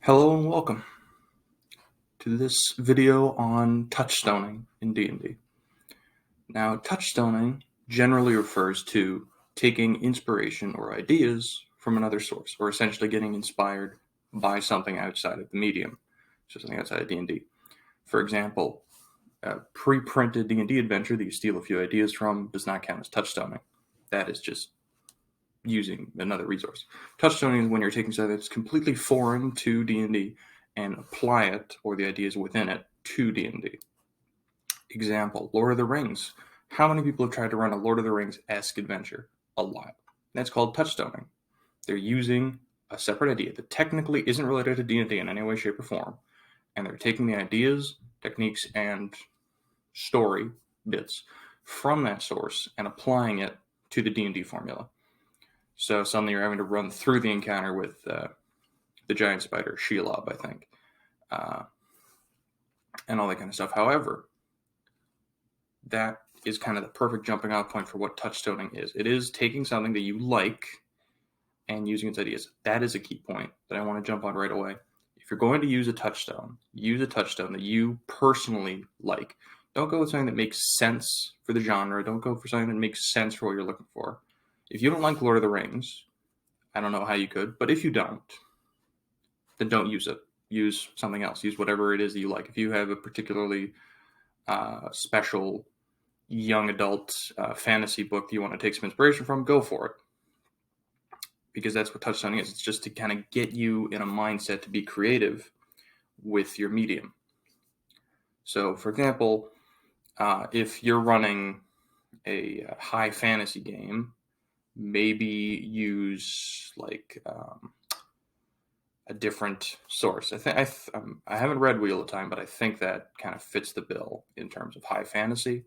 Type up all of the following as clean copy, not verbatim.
Hello and welcome to this video on touchstoning in D&D. Now, touchstoning generally refers to taking inspiration or ideas from another source, or essentially getting inspired by something outside of the medium, so something outside of D&D. For example, a pre-printed D&D adventure that you steal a few ideas from does not count as touchstoning. That is just using another resource. Touchstoning is when you're taking something that's completely foreign to D&D and apply it, or the ideas within it, to D&D. Example, Lord of the Rings. How many people have tried to run a Lord of the Rings-esque adventure? A lot. That's called touchstoning. They're using a separate idea that technically isn't related to D&D in any way, shape, or form, and they're taking the ideas, techniques, and story bits from that source and applying it to the D&D formula. So suddenly you're having to run through the encounter with the giant spider, Shelob, I think, and all that kind of stuff. However, that is kind of the perfect jumping off point for what touchstoning is. It is taking something that you like and using its ideas. That is a key point that I want to jump on right away. If you're going to use a touchstone that you personally like. Don't go with something that makes sense for the genre. Don't go for something that makes sense for what you're looking for. If you don't like Lord of the Rings, I don't know how you could, but if you don't, then don't use it. Use something else. Use whatever it is that you like. If you have a particularly special young adult fantasy book that you want to take some inspiration from, go for it. Because that's what touchstoning is. It's just to kind of get you in a mindset to be creative with your medium. So, for example, if you're running a high fantasy game, maybe use like a different source. I haven't read Wheel of Time, but I think that kind of fits the bill in terms of high fantasy.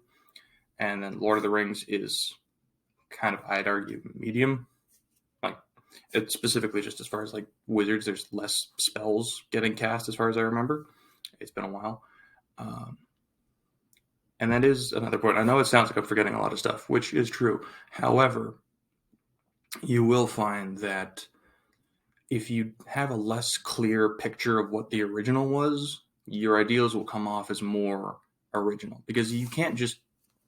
And then Lord of the Rings is kind of, I'd argue, medium. Like, it's specifically just as far as like wizards, there's less spells getting cast as far as I remember. It's been a while. And that is another point. I know it sounds like I'm forgetting a lot of stuff, which is true. However, you will find that if you have a less clear picture of what the original was, your ideas will come off as more original, because you can't just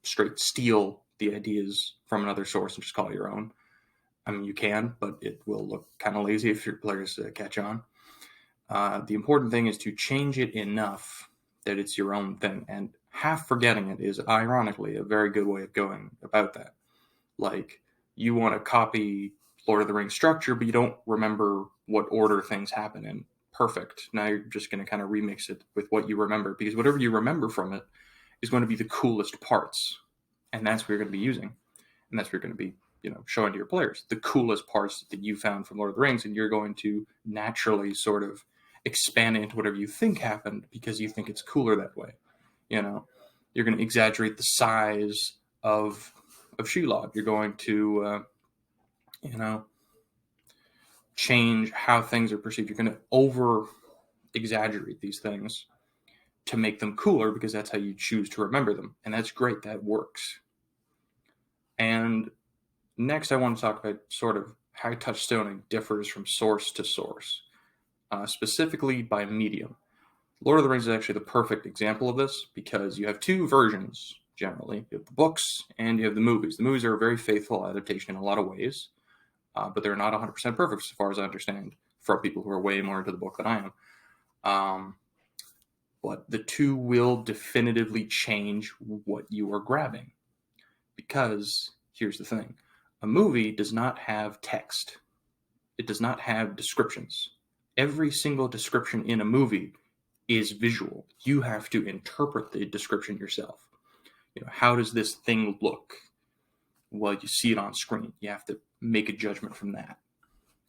straight steal the ideas from another source and just call it your own. I mean, you can, but it will look kind of lazy if your players catch on. The important thing is to change it enough that it's your own thing, and half forgetting it is ironically a very good way of going about that. Like, you want to copy Lord of the Rings structure, but you don't remember what order things happen in. Perfect. Now you're just going to kind of remix it with what you remember, because whatever you remember from it is going to be the coolest parts. And that's what you're going to be using. And that's what you're going to be, showing to your players. The coolest parts that you found from Lord of the Rings, and you're going to naturally sort of expand it into whatever you think happened because you think it's cooler that way. You're going to exaggerate the size of Shelob. You're going to, change how things are perceived. You're going to over-exaggerate these things to make them cooler, because that's how you choose to remember them. And that's great. That works. And next, I want to talk about sort of how touchstoning differs from source to source, specifically by medium. Lord of the Rings is actually the perfect example of this, because you have two versions, generally. You have the books and you have the movies. The movies are a very faithful adaptation in a lot of ways, but they're not 100% perfect, as far as I understand, for people who are way more into the book than I am. But the two will definitively change what you are grabbing. Because, here's the thing, a movie does not have text. It does not have descriptions. Every single description in a movie is visual. You have to interpret the description yourself. How does this thing look? Well, you see it on screen. You have to make a judgment from that.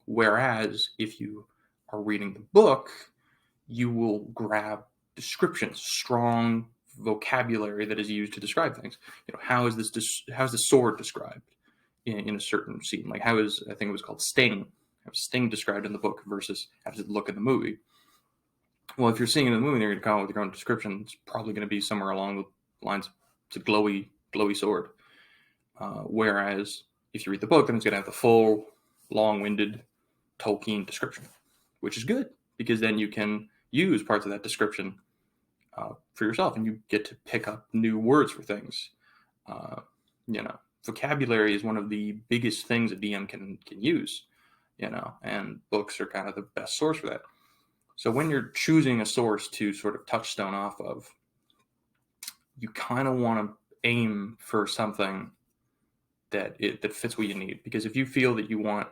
Whereas if you are reading the book, you will grab descriptions, strong vocabulary that is used to describe things. How is how's the sword described in a certain scene? Like, how is, I think it was called Sting. How is Sting described in the book versus how does it look in the movie? Well, if you're seeing it in the movie, you're going to come up with your own description. It's probably going to be somewhere along the lines, it's a glowy sword. Whereas if you read the book, then it's going to have the full, long-winded Tolkien description, which is good. because then you can use parts of that description for yourself, and you get to pick up new words for things. Vocabulary is one of the biggest things a DM can use, and books are kind of the best source for that. So when you're choosing a source to sort of touchstone off of, you kind of want to aim for something that fits what you need. Because if you feel that you want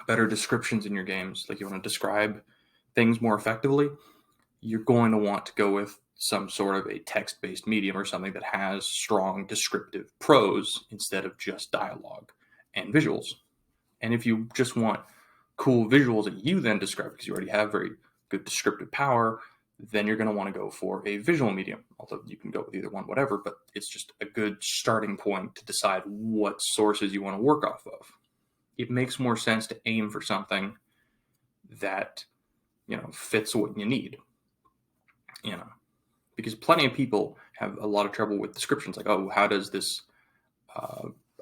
better descriptions in your games, like you want to describe things more effectively, you're going to want to go with some sort of a text-based medium or something that has strong descriptive prose instead of just dialogue and visuals. And if you just want cool visuals that you then describe because you already have very good descriptive power, then you're going to want to go for a visual medium. Although you can go with either one, whatever, but it's just a good starting point to decide what sources you want to work off of. It makes more sense to aim for something that, fits what you need. Because plenty of people have a lot of trouble with descriptions, like, oh, how does this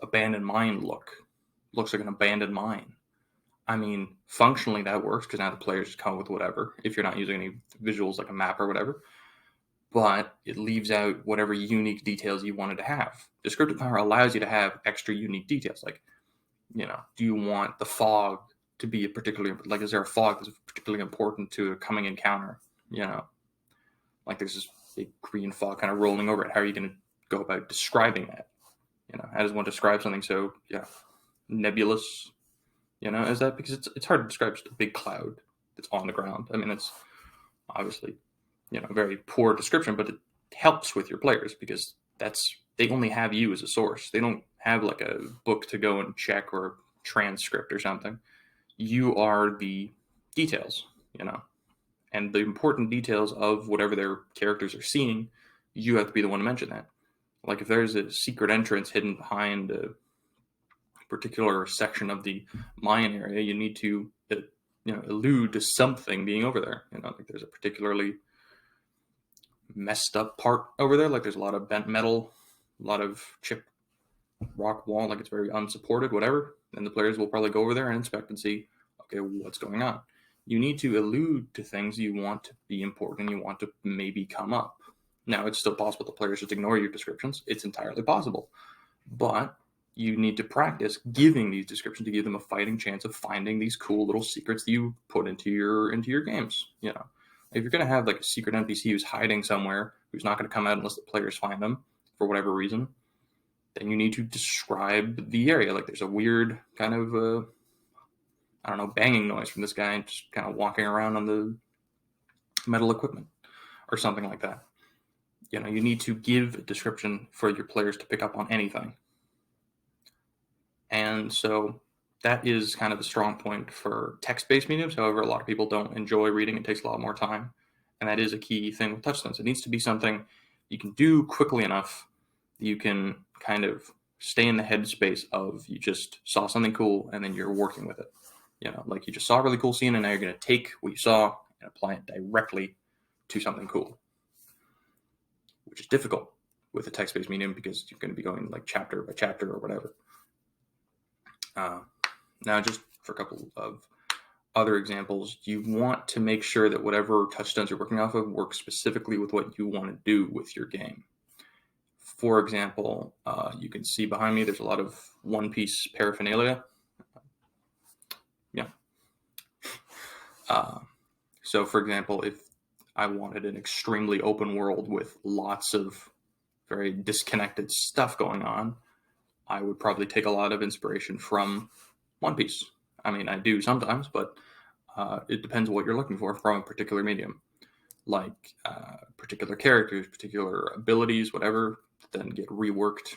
abandoned mine look? Looks like an abandoned mine. I mean, functionally that works because now the players just come with whatever, if you're not using any visuals like a map or whatever. But it leaves out whatever unique details you wanted to have. Descriptive power allows you to have extra unique details, like, do you want the fog to be a particularly, like, is there a fog that's particularly important to a coming encounter? Like there's this big green fog kind of rolling over it. How are you going to go about describing that? How does one describe something so nebulous? Is that because it's hard to describe just a big cloud that's on the ground? I mean, it's obviously a very poor description, but it helps with your players because they only have you as a source. They don't have like a book to go and check or transcript or something. You are the details, and the important details of whatever their characters are seeing, you have to be the one to mention that. Like if there's a secret entrance hidden behind a particular section of the Mayan area, you need to allude to something being over there. Like there's a particularly messed up part over there, like there's a lot of bent metal, a lot of chipped rock wall, like it's very unsupported, whatever. Then the players will probably go over there and inspect and see, okay, what's going on. You need to allude to things you want to be important, you want to maybe come up. Now, it's still possible the players just ignore your descriptions. It's entirely possible. But you need to practice giving these descriptions to give them a fighting chance of finding these cool little secrets that you put into your games. If you're going to have like a secret NPC who's hiding somewhere, who's not going to come out unless the players find them for whatever reason, then you need to describe the area. Like there's a weird kind of, banging noise from this guy just kind of walking around on the metal equipment or something like that. You need to give a description for your players to pick up on anything. And so that is kind of the strong point for text-based mediums. However, a lot of people don't enjoy reading. It takes a lot more time. And that is a key thing with touchstones. It needs to be something you can do quickly enough that you can kind of stay in the headspace of you just saw something cool and then you're working with it. Like you just saw a really cool scene and now you're going to take what you saw and apply it directly to something cool, which is difficult with a text-based medium because you're going to be going like chapter by chapter or whatever. Now, just for a couple of other examples, you want to make sure that whatever touchstones you're working off of works specifically with what you want to do with your game. For example, you can see behind me there's a lot of One Piece paraphernalia. So, for example, if I wanted an extremely open world with lots of very disconnected stuff going on, I would probably take a lot of inspiration from One Piece. I mean, I do sometimes, but it depends what you're looking for from a particular medium. Like particular characters, particular abilities, whatever, then get reworked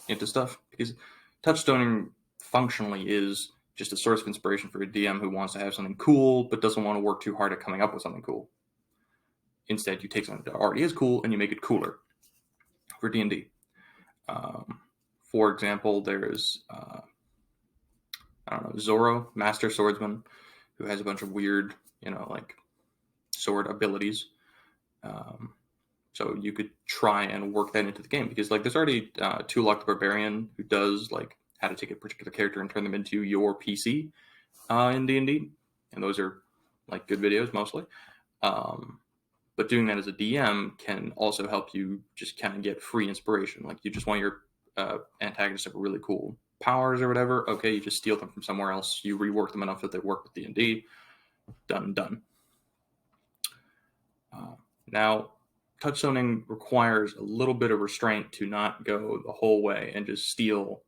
into stuff. Because touchstoning functionally is just a source of inspiration for a DM who wants to have something cool, but doesn't want to work too hard at coming up with something cool. Instead, you take something that already is cool and you make it cooler for D&D. For example, there's, Zoro, Master Swordsman, who has a bunch of weird, like sword abilities. So you could try and work that into the game because, like, there's already Tulok the Barbarian who does, like, how to take a particular character and turn them into your PC in D&D. And those are like good videos mostly. But doing that as a DM can also help you just kind of get free inspiration. Like you just want your antagonist to have really cool powers or whatever. Okay, you just steal them from somewhere else. You rework them enough that they work with D&D. Done. Now, touchstoning requires a little bit of restraint to not go the whole way and just steal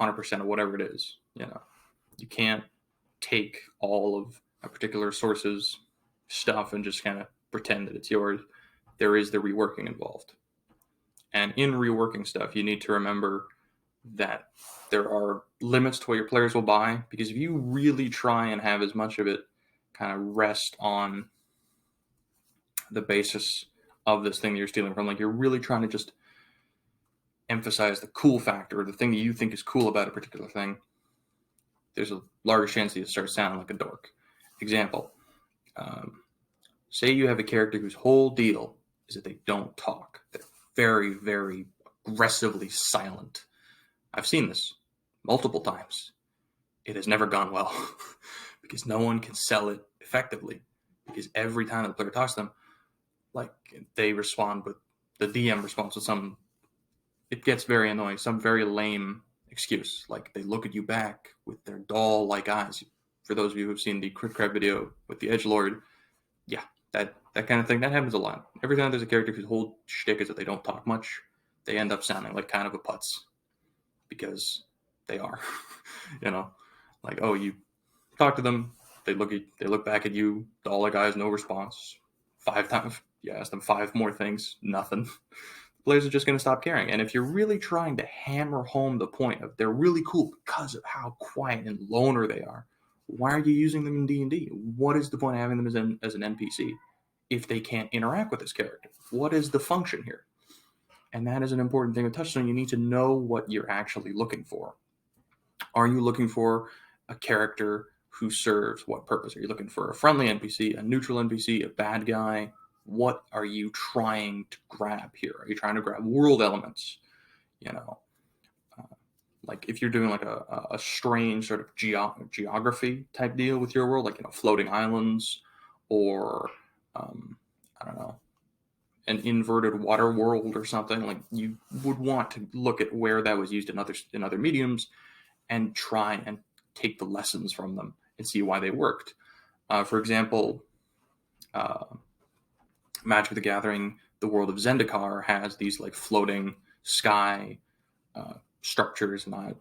100% of whatever it is. You can't take all of a particular source's stuff and just kind of pretend that it's yours. There is the reworking involved. And in reworking stuff, you need to remember that there are limits to what your players will buy, because if you really try and have as much of it kind of rest on the basis of this thing that you're stealing from, like you're really trying to just emphasize the cool factor, or the thing that you think is cool about a particular thing, there's a larger chance that you start sounding like a dork. Example, say you have a character whose whole deal is that they don't talk. They're very, very aggressively silent. I've seen this multiple times. It has never gone well because no one can sell it effectively, because every time the player talks to them, like they respond with, the DM responds with some, it gets very annoying, some very lame excuse. Like they look at you back with their doll-like eyes. For those of you who've seen the Crit Crab video with the Edgelord, yeah, that kind of thing, that happens a lot. Every time there's a character whose whole shtick is that they don't talk much, they end up sounding like kind of a putz, because they are. Like, oh, you talk to them, they look back at you, doll-like eyes, no response. 5 times, you ask them 5 more things, nothing. Players are just going to stop caring. And if you're really trying to hammer home the point of they're really cool because of how quiet and loner they are, why are you using them in D&D? What is the point of having them as an NPC if they can't interact with this character? What is the function here? And that is an important thing with Touchstone. You need to know what you're actually looking for. Are you looking for a character who serves what purpose? Are you looking for a friendly NPC, a neutral NPC, a bad guy? What are you trying to grab here? Are you trying to grab world elements? Like if you're doing like a strange sort of geography type deal with your world, like floating islands, or I don't know, an inverted water world or something, like you would want to look at where that was used in other mediums and try and take the lessons from them and see why they worked. For example, Magic the Gathering, the world of Zendikar has these like floating sky structures and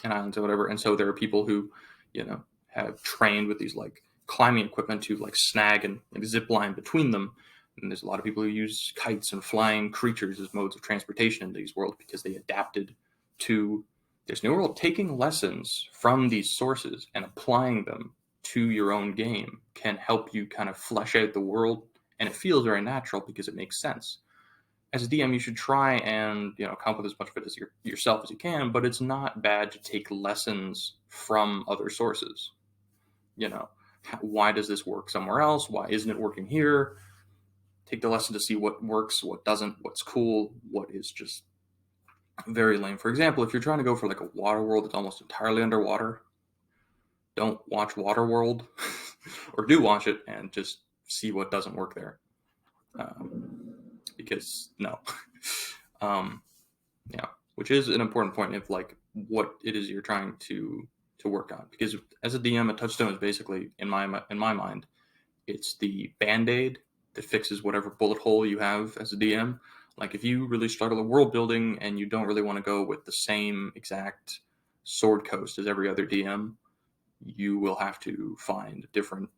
islands or whatever. And so there are people who, have trained with these like climbing equipment to like snag and zip line between them. And there's a lot of people who use kites and flying creatures as modes of transportation in these worlds because they adapted to this new world. Taking lessons from these sources and applying them to your own game can help you kind of flesh out the world, and it feels very natural because it makes sense. As a DM, you should try and come up with as much of it as yourself as you can, but it's not bad to take lessons from other sources. Why does this work somewhere else? Why isn't it working here? Take the lesson to see what works, what doesn't, what's cool, what is just very lame. For example, if you're trying to go for like a water world that's almost entirely underwater, don't watch Waterworld, or do watch it and just see what doesn't work there. Because no. Which is an important point of like what it is you're trying to work on. Because as a DM, a touchstone is basically, in my mind, it's the Band-Aid that fixes whatever bullet hole you have as a DM. Like if you really struggle at world building and you don't really want to go with the same exact sword coast as every other DM, you will have to find a different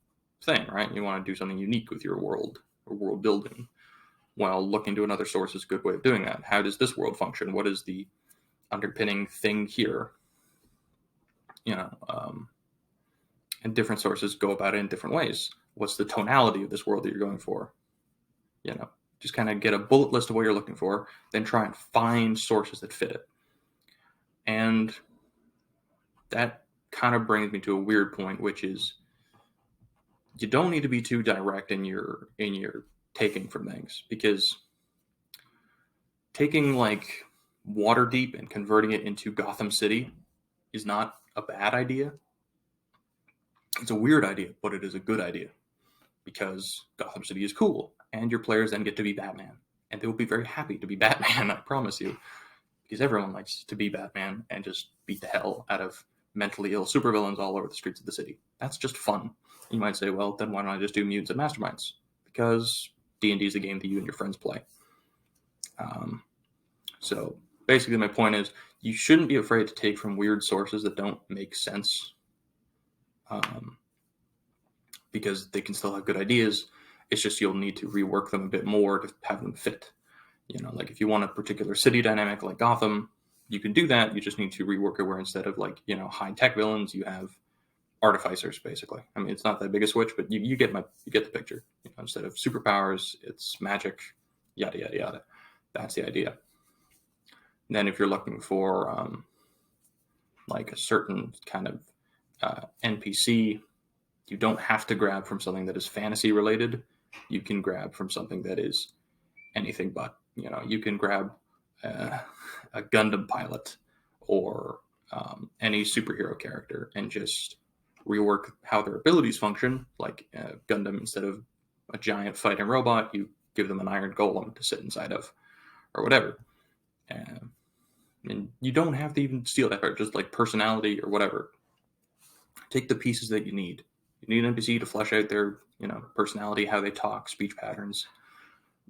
thing, right? You want to do something unique with your world or world building. Well, looking to another source is a good way of doing that. How does this world function? What is the underpinning thing here? And different sources go about it in different ways. What's the tonality of this world that you're going for? Just kind of get a bullet list of what you're looking for, then try and find sources that fit it. And that kind of brings me to a weird point, which is you don't need to be too direct in your taking from things, because taking like Waterdeep and converting it into Gotham City is not a bad idea. It's a weird idea, but it is a good idea because Gotham City is cool, and your players then get to be Batman, and they will be very happy to be Batman. I promise you, because everyone likes to be Batman and just beat the hell out of mentally ill supervillains all over the streets of the city. That's just fun. You might say, well, then why don't I just do mutants and masterminds? Because D&D is a game that you and your friends play. So basically my point is you shouldn't be afraid to take from weird sources that don't make sense, because they can still have good ideas. It's just you'll need to rework them a bit more to have them fit. Like if you want a particular city dynamic like Gotham, you can do that. You just need to rework it where instead of high-tech villains, you have artificers, basically. I mean, it's not that big a switch, but you get the picture. Instead of superpowers, it's magic, yada, yada, yada. That's the idea. And then if you're looking for like a certain kind of NPC, you don't have to grab from something that is fantasy related. You can grab from something that is anything but. You can grab a Gundam pilot or any superhero character and just rework how their abilities function. Like Gundam, instead of a giant fighting robot, you give them an iron golem to sit inside of, or whatever. And you don't have to even steal that part, just like personality or whatever. Take the pieces that you need. You need an NPC to flesh out their, personality, how they talk, speech patterns.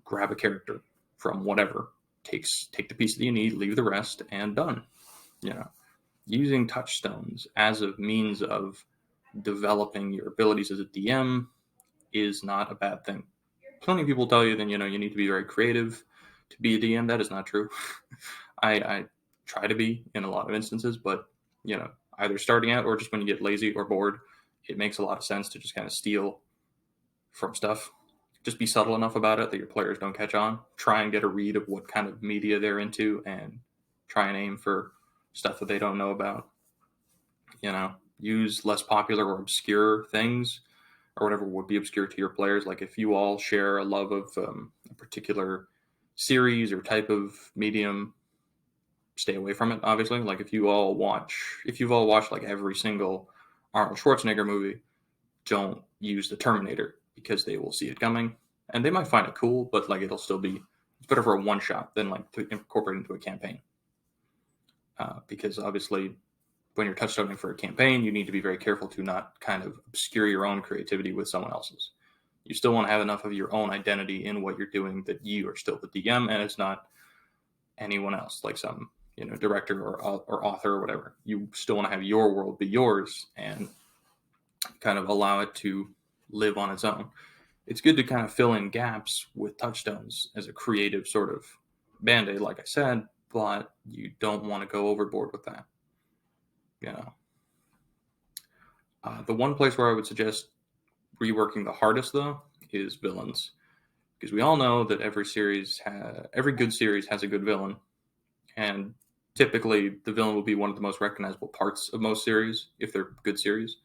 Grab a character from whatever. Take the piece that you need, leave the rest, and done. Using touchstones as a means of developing your abilities as a DM is not a bad thing. Plenty of people tell you then, you need to be very creative to be a DM. That is not true. I try to be in a lot of instances, but, either starting out or just when you get lazy or bored, it makes a lot of sense to just kind of steal from stuff. Just be subtle enough about it that your players don't catch on. Try and get a read of what kind of media they're into and try and aim for stuff that they don't know about. Use less popular or obscure things or whatever would be obscure to your players. Like if you all share a love of a particular series or type of medium, stay away from it, obviously. Like if you've all watched like every single Arnold Schwarzenegger movie, don't use the Terminator because they will see it coming and they might find it cool, but like it's better for a one shot than like to incorporate into a campaign. Because obviously when you're touchstoning for a campaign, you need to be very careful to not kind of obscure your own creativity with someone else's. You still want to have enough of your own identity in what you're doing that you are still the DM and it's not anyone else, like some director or author or whatever. You still want to have your world be yours and kind of allow it to live on its own. It's good to kind of fill in gaps with touchstones as a creative sort of band-aid, like I said, but you don't want to go overboard with that. The one place where I would suggest reworking the hardest, though, is villains. Because we all know that every good series has a good villain. And typically, the villain will be one of the most recognizable parts of most series, if they're good series.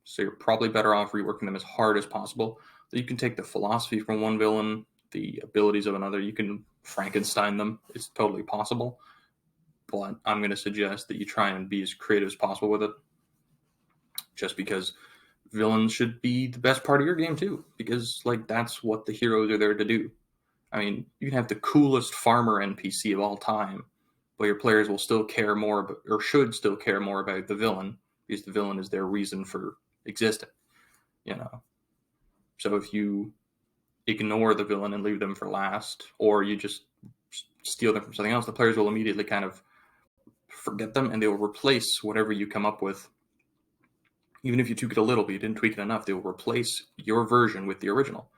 So you're probably better off reworking them as hard as possible. So you can take the philosophy from one villain, the abilities of another. You can Frankenstein them. It's totally possible. But I'm going to suggest that you try and be as creative as possible with it. Just because villains should be the best part of your game too. Because that's what the heroes are there to do. I mean, you can have the coolest farmer NPC of all time, but your players will still care more, or should still care more about the villain, because the villain is their reason for existing. So if you ignore the villain and leave them for last, or you just steal them from something else, the players will immediately kind of forget them and they will replace whatever you come up with. Even if you tweak it a little, but you didn't tweak it enough, they will replace your version with the original.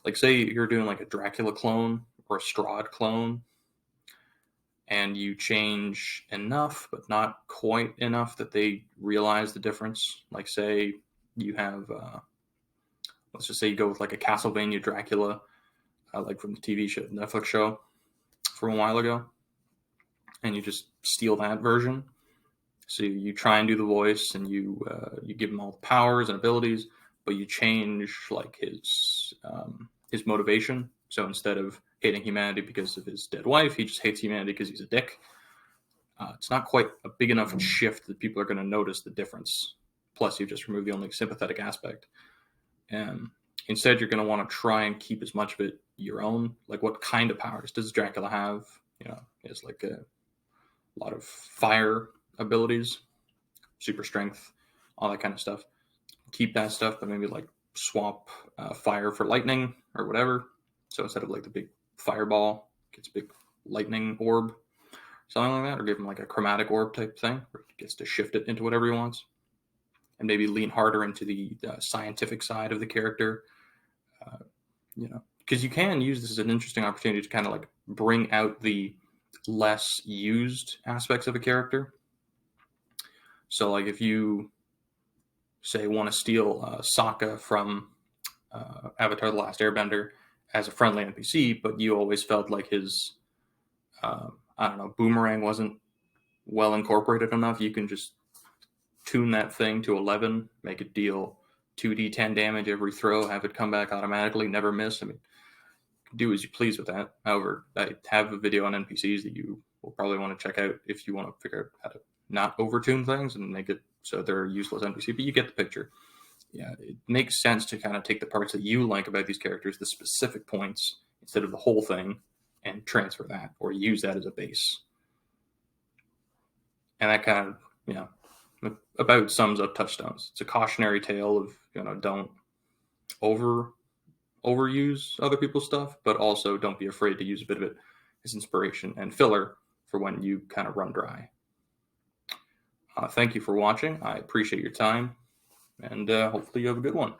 Like say you're doing like a Dracula clone or a Strahd clone, and you change enough, but not quite enough that they realize the difference. Like say you have, let's just say you go with like a Castlevania Dracula, like from the TV show, Netflix show from a while ago, and you just steal that version. So you try and do the voice, and you give him all the powers and abilities, but you change like his motivation. So instead of hating humanity because of his dead wife, he just hates humanity because he's a dick. It's not quite a big enough shift that people are going to notice the difference. plus you just remove the only sympathetic aspect. And instead, you're going to want to try and keep as much of it your own. Like, what kind of powers does Dracula have? You know, he has like a lot of fire abilities, super strength, all that kind of stuff. Keep that stuff, but maybe like swap fire for lightning or whatever. So instead of like the big fireball, gets a big lightning orb, something like that, or give him like a chromatic orb type thing, where he gets to shift it into whatever he wants. And maybe lean harder into the scientific side of the character, you know, because you can use this as an interesting opportunity to kind of like bring out the less used aspects of a character. So like if you say want to steal Sokka from Avatar: The Last Airbender as a friendly NPC, but you always felt like his I don't know, boomerang wasn't well incorporated enough, you can just tune that thing to 11, make it deal 2d10 damage every throw, have it come back automatically, never miss. I mean, do as you please with that. However, I have a video on NPCs that you will probably want to check out if you want to figure out how to not overtune things and make it so they're useless NPC, but you get the picture. Yeah, it makes sense to kind of take the parts that you like about these characters, the specific points, instead of the whole thing, and transfer that or use that as a base. And that kind of, you know, about sums up Touchstones. It's a cautionary tale of, you know, don't overuse other people's stuff, but also don't be afraid to use a bit of it as inspiration and filler for when you kind of run dry. Thank you for watching. I appreciate your time, and hopefully you have a good one.